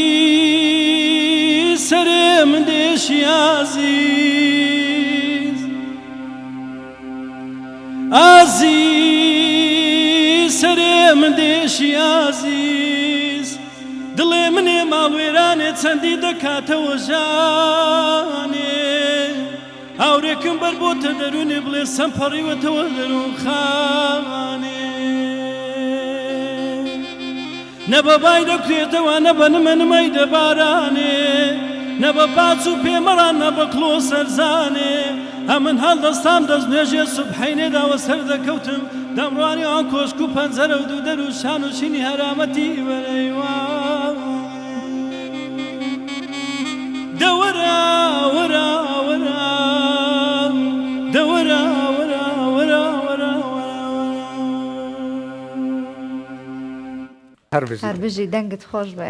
عزیز سرم دشی عزیز عزیز سرم دشی عزیز دڵێ منێ ماڵوێرانێ چەندی دەکاتەوە ژانێ هاورێکم بەر بۆتە دەروونێ بڵێ سەمپەڕیوەتەوە دەروون خانێ نە بە بای دەکرێتەوە نە بە نمەنمەی دەبارانێ نە بە پاچ و پێمەڕان نە بە کڵۆ سەرزانێ ئەمن هەڵدەستام دەستنێژێ سوبحەینێداوە سەر دەکەوتم دەمڕوانی ئەوان کۆشک و پەنجەرە و دوو دەر و شان و شینی هەرامەتی بەرەیوان دەوەرە وەرە وەرە دەوەرە وەرە وەرە وەرە هەر بژی دەنگت خۆش بە